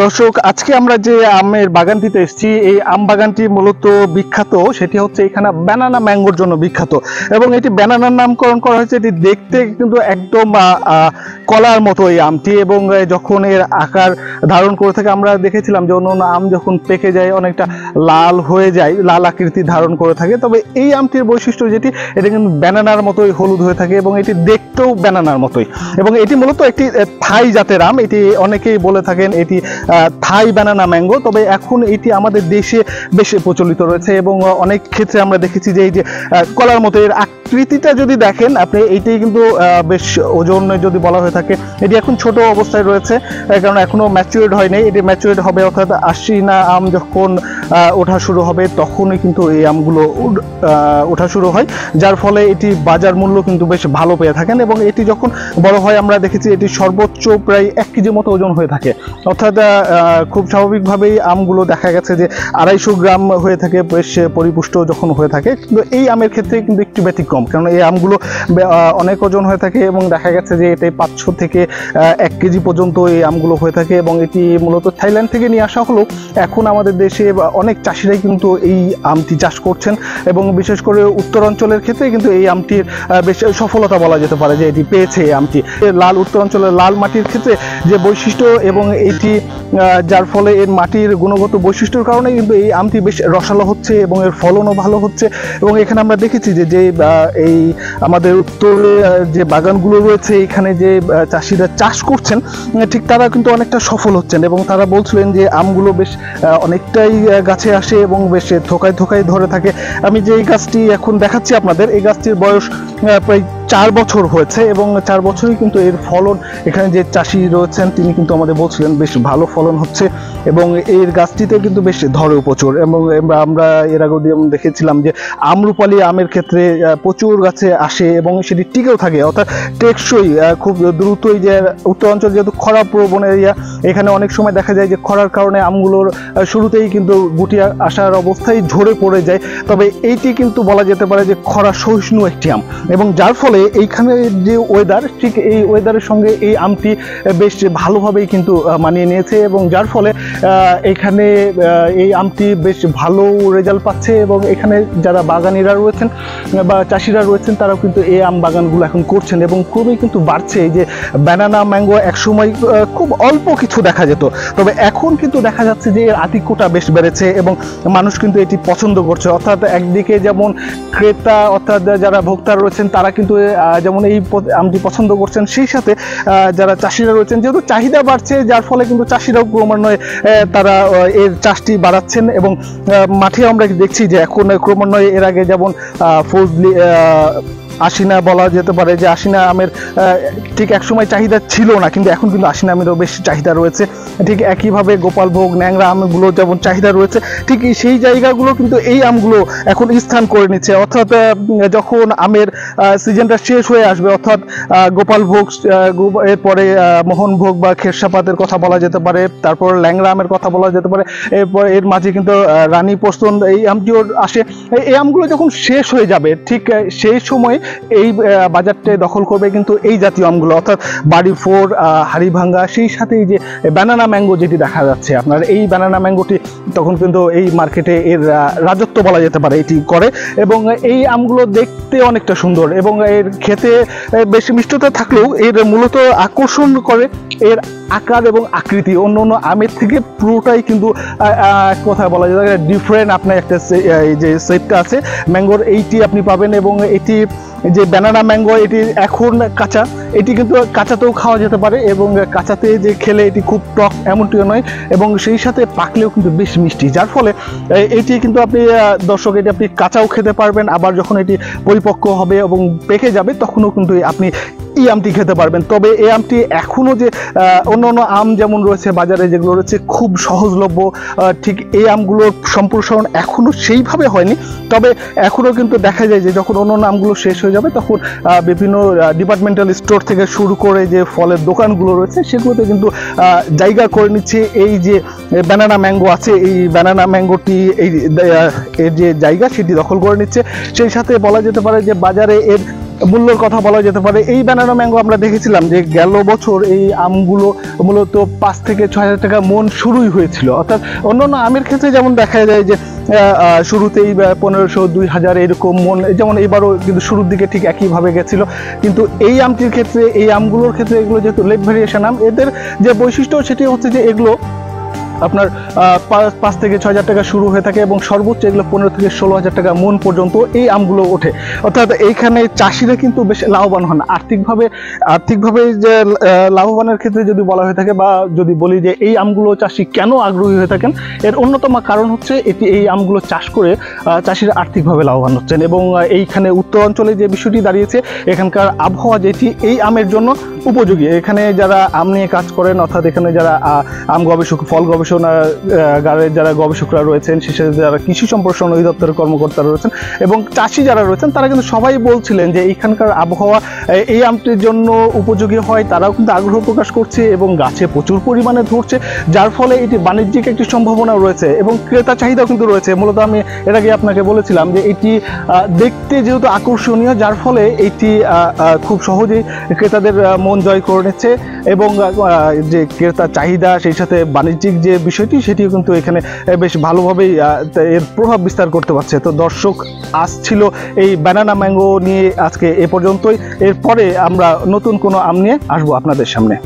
দর্শক, আজকে আমরা যে আমের বাগানটিতে এসেছি, এই আম বাগানটি মূলত বিখ্যাত, সেটি হচ্ছে এখানে ব্যানানা ম্যাঙ্গোর জন্য বিখ্যাত। এবং এটি ব্যানানার নামকরণ করা হয়েছে। এটি দেখতে কিন্তু একদম কলার মতো এই আমটি, এবং যখন এর আকার ধারণ করে থাকে, আমরা দেখেছিলাম যে অন্য আম যখন পেকে যায় অনেকটা লাল হয়ে যায়, লাল আকৃতি ধারণ করে থাকে। তবে এই আমটির বৈশিষ্ট্য যেটি, এটা কিন্তু ব্যানানার মতোই হলুদ হয়ে থাকে এবং এটি দেখতেও ব্যানানার মতোই। এবং এটি মূলত একটি থাই জাতের আম। এটি অনেকেই বলে থাকেন এটি থাই ব্যানানা ম্যাঙ্গো। তবে এখন এটি আমাদের দেশে বেশ প্রচলিত রয়েছে এবং অনেক ক্ষেত্রে আমরা দেখেছি যে এই যে কলার মতো এর আকৃতিটা যদি দেখেন আপনি, এইটাই কিন্তু বেশ ওজন যদি বলা হয়ে থাকে। এটি এখন ছোট অবস্থায় রয়েছে, কারণ এখনো ম্যাচিউরড হয়নি। এটি ম্যাচিউরড হবে, অর্থাৎ আশিনা আম যখন ওঠা শুরু হবে তখনই কিন্তু এই আমগুলো ওঠা শুরু হয়, যার ফলে এটি বাজার মূল্য কিন্তু বেশ ভালো পেয়ে থাকেন। এবং এটি যখন বড় হয় আমরা দেখেছি এটি সর্বোচ্চ প্রায় 1 কেজির মতো ওজন হয়ে থাকে। অর্থাৎ খুব স্বাভাবিকভাবেই আমগুলো দেখা গেছে যে 250 গ্রাম হয়ে থাকে, বেশ পরিপুষ্ট যখন হয়ে থাকে। কিন্তু এই আমের ক্ষেত্রে কিন্তু একটু ব্যতিক্রম, কারণ এই আমগুলো অনেক ওজন হয়ে থাকে এবং দেখা গেছে যে এতে 500 থেকে 1 কেজি পর্যন্ত এই আমগুলো হয়ে থাকে। এবং এটি মূলত থাইল্যান্ড থেকে নিয়ে আসা হলো। এখন আমাদের দেশে অনেক চাষিরাই কিন্তু এই আমটি চাষ করছেন এবং বিশেষ করে উত্তরাঞ্চলের ক্ষেত্রে কিন্তু এই আমটির বেশ সফলতা বলা যেতে পারে যে এটি পেয়েছে। এই আমটি লাল উত্তরাঞ্চলের লাল মাটির ক্ষেত্রে যে বৈশিষ্ট্য, এবং এটি যার ফলে এর মাটির গুণগত বৈশিষ্ট্যের কারণে কিন্তু এই আমটি বেশ রসালো হচ্ছে এবং এর ফলনও ভালো হচ্ছে। এবং এখানে আমরা দেখেছি যে এই আমাদের উত্তরে যে বাগানগুলো রয়েছে, এখানে যে চাষিরা চাষ করছেন ঠিক তারা কিন্তু অনেকটা সফল হচ্ছেন। এবং তারা বলছিলেন যে আমগুলো বেশ অনেকটাই গাছে আসে এবং বেশ থোকায় থোকায় ধরে থাকে। আমি যে এই গাছটি এখন দেখাচ্ছি আপনাদের, এই গাছটির বয়স প্রায় 4 বছর হয়েছে এবং 4 বছরই কিন্তু এর ফলন, এখানে যে চাষি রয়েছেন তিনি কিন্তু আমাদের বলছিলেন বেশ ভালো ফলন হচ্ছে এবং এর গাছটিতে কিন্তু বেশ ধরেও প্রচুর। এবং আমরা এর আগেও দেখেছিলাম যে আমরুপালি আমের ক্ষেত্রে প্রচুর গাছে আসে এবং সেটি টিকেও থাকে, অর্থাৎ টেকসই খুব দ্রুতই। যে উত্তরাঞ্চল যেহেতু খরা প্রবণ এরিয়া, এখানে অনেক সময় দেখা যায় যে খরার কারণে আমগুলোর শুরুতেই কিন্তু গুটি আসার অবস্থায় ঝরে পড়ে যায়। তবে এইটি কিন্তু বলা যেতে পারে যে খরা সহিষ্ণু একটি আম, এবং যার ফলে এইখানে যে ওয়েদার, ঠিক এই ওয়েদারের সঙ্গে এই আমটি বেশ ভালোভাবেই কিন্তু মানিয়ে নিয়েছে এবং যার ফলে এখানে এই আমটি বেশ ভালো রেজাল্ট পাচ্ছে। এবং এখানে যারা বাগানিরা রয়েছেন বা চাষিরা রয়েছেন তারাও কিন্তু এই আম বাগানগুলো এখন করছেন এবং খুবই কিন্তু বাড়ছে। এই যে ব্যানানা ম্যাঙ্গো একসময় খুব অল্প কিছু দেখা যেত, তবে এখন কিন্তু দেখা যাচ্ছে যে এর আধিক্যটা বেশ বেড়েছে এবং মানুষ কিন্তু এটি পছন্দ করছে। অর্থাৎ একদিকে যেমন ক্রেতা অর্থাৎ যারা ভোক্তা রয়েছেন তারা কিন্তু যেমন এই আমটি পছন্দ করছেন, সেই সাথে যারা চাষিরা রয়েছেন যেহেতু চাহিদা বাড়ছে, যার ফলে কিন্তু চাষিরাও ক্রমান্বয়ে তারা এর চাষটি বাড়াচ্ছেন। এবং মাঠে আমরা দেখছি যে এখন ক্রমান্বয়ে, এর আগে যেমন ফজলি আশিনা বলা যেতে পারে যে আশিনা আমের ঠিক একসময় চাহিদা ছিল না, কিন্তু এখন কিন্তু আশিনা আমেরও বেশ চাহিদা রয়েছে। ঠিক একইভাবে গোপালভোগ, ন্যাংরা আমগুলো যেমন চাহিদা রয়েছে, ঠিক সেই জায়গাগুলো কিন্তু এই আমগুলো এখন স্থান করে নিচ্ছে। অর্থাৎ যখন আমের সিজনটা শেষ হয়ে আসবে, অর্থাৎ গোপালভোগ, এরপরে মোহনভোগ বা খেরসাপাতের কথা বলা যেতে পারে, তারপর ল্যাংরা আমের কথা বলা যেতে পারে, এরপর এর মাঝে কিন্তু রানী পোস্তন এই আমটিও আসে। এই আমগুলো যখন শেষ হয়ে যাবে ঠিক সেই সময় এই বাজারটা দখল করবে কিন্তু এই জাতীয় আমগুলো, অর্থাৎ বাড়ি ফোর, হাড়িভাঙ্গা, সেই সাথে এই যে ব্যানানা ম্যাঙ্গো যেটি দেখা যাচ্ছে আপনার, এই ব্যানানা ম্যাঙ্গোটি তখন কিন্তু এই মার্কেটে এর রাজত্ব বলা যেতে পারে এটি করে। এবং এই আমগুলো দেখতে অনেকটা সুন্দর এবং এর খেতে বেশি মিষ্টতা থাকলেও এর মূলত আকর্ষণ করে এর আকার এবং আকৃতি। অন্য অন্য আমের থেকে পুরোটাই কিন্তু কথা বলা যায় ডিফারেন্ট। আপনার একটা এই যে সেটটা আছে ম্যাঙ্গোর, এইটি আপনি পাবেন। এবং এটি যে ব্যানানা ম্যাঙ্গো, এটি এখন কাঁচা, এটি কিন্তু কাঁচাতেও খাওয়া যেতে পারে এবং কাঁচাতে যে খেলে এটি খুব টক এমনটিও নয়, এবং সেই সাথে পাকলেও কিন্তু বেশ মিষ্টি, যার ফলে এটি কিন্তু আপনি দর্শক এটি আপনি কাঁচাও খেতে পারবেন, আবার যখন এটি পরিপক্ক হবে এবং পেকে যাবে তখনও কিন্তু আপনি এই আমটি খেতে পারবেন। তবে এই আমটি এখনও যে অন্য অন্য আম যেমন রয়েছে বাজারে যেগুলো রয়েছে খুব সহজলভ্য, ঠিক এই আমগুলোর সম্প্রসারণ এখনও সেইভাবে হয়নি। তবে এখনও কিন্তু দেখা যায় যে যখন অন্য অন্য আমগুলো শেষ হয়ে যাবে তখন বিভিন্ন ডিপার্টমেন্টাল স্টোর থেকে শুরু করে যে ফলের দোকানগুলো রয়েছে সেগুলোতে কিন্তু জায়গা করে নিচ্ছে এই যে ব্যানানা ম্যাঙ্গো আছে, এই ব্যানানা ম্যাঙ্গোটি এর যে জায়গা সেটি দখল করে নিচ্ছে। সেই সাথে বলা যেতে পারে যে বাজারে এর মূল্যের কথা বলা যেতে পারে। এই ব্যানানা ম্যাঙ্গো আমরা দেখেছিলাম যে গেল বছর এই আমগুলো মূলত 5 থেকে 6 হাজার টাকা মন শুরুই হয়েছিল। অর্থাৎ অন্যান্য আমের ক্ষেত্রে যেমন দেখা যায় যে শুরুতেই 1500 2000 এরকম মন, যেমন এবারও কিন্তু শুরুর দিকে ঠিক একইভাবে গেছিল। কিন্তু এই আমটির ক্ষেত্রে, এই আমগুলোর ক্ষেত্রে, এগুলো যেহেতু লেট ভেরিয়েশন আম, এদের যে বৈশিষ্ট্য সেটি হচ্ছে যে এগুলো আপনার 5 থেকে 6 হাজার টাকা শুরু হয়ে থাকে এবং সর্বোচ্চ এগুলো 15 থেকে 16 হাজার টাকা মন পর্যন্ত এই আমগুলো ওঠে। অর্থাৎ এইখানে চাষিরা কিন্তু বেশ লাভবান হন আর্থিকভাবে যে লাভবানের ক্ষেত্রে যদি বলা হয়ে থাকে, বা যদি বলি যে এই আমগুলো চাষি কেন আগ্রহী হয়ে থাকেন, এর অন্যতম কারণ হচ্ছে এই আমগুলো চাষ করে চাষিরা আর্থিকভাবে লাভবান হচ্ছেন। এবং এইখানে উত্তর অঞ্চলে যে বিষয়টি দাঁড়িয়েছে, এখানকার আবহাওয়া যেটি এই আমের জন্য উপযোগী। এখানে যারা আম নিয়ে কাজ করেন, অর্থাৎ এখানে যারা আম গবেষক, ফল গবেষণাগারের যারা গবেষকরা রয়েছেন, বিশেষ যারা কৃষি সম্প্রসারণ অধিদপ্তরের কর্মকর্তারা রয়েছেন এবং চাষি যারা রয়েছেন, তারা কিন্তু সবাই বলছিলেন যে এইখানকার আবহাওয়া এই আমটির জন্য উপযোগী হয়। তারাও কিন্তু আগ্রহ প্রকাশ করছে এবং গাছে প্রচুর পরিমাণে ধরছে, যার ফলে এটি বাণিজ্যিক একটি সম্ভাবনা রয়েছে এবং ক্রেতা চাহিদাও কিন্তু রয়েছে। মূলত আমি এর আগে আপনাকে বলেছিলাম যে এটি দেখতে যেহেতু আকর্ষণীয়, যার ফলে এটি খুব সহজেই ক্রেতাদের মন জয় করে নিচ্ছে এবং যে ক্রেতা চাহিদা, সেই সাথে বাণিজ্যিক যে বিষয়টি, সেটিও কিন্তু এখানে বেশ ভালোভাবেই এর প্রভাব বিস্তার করতে পারছে। তো দর্শক, আজ ছিল এই ব্যানানা ম্যাঙ্গো নিয়ে আজকে এ পর্যন্তই। এরপরে আমরা নতুন কোনো আম নিয়ে আসবো আপনাদের সামনে।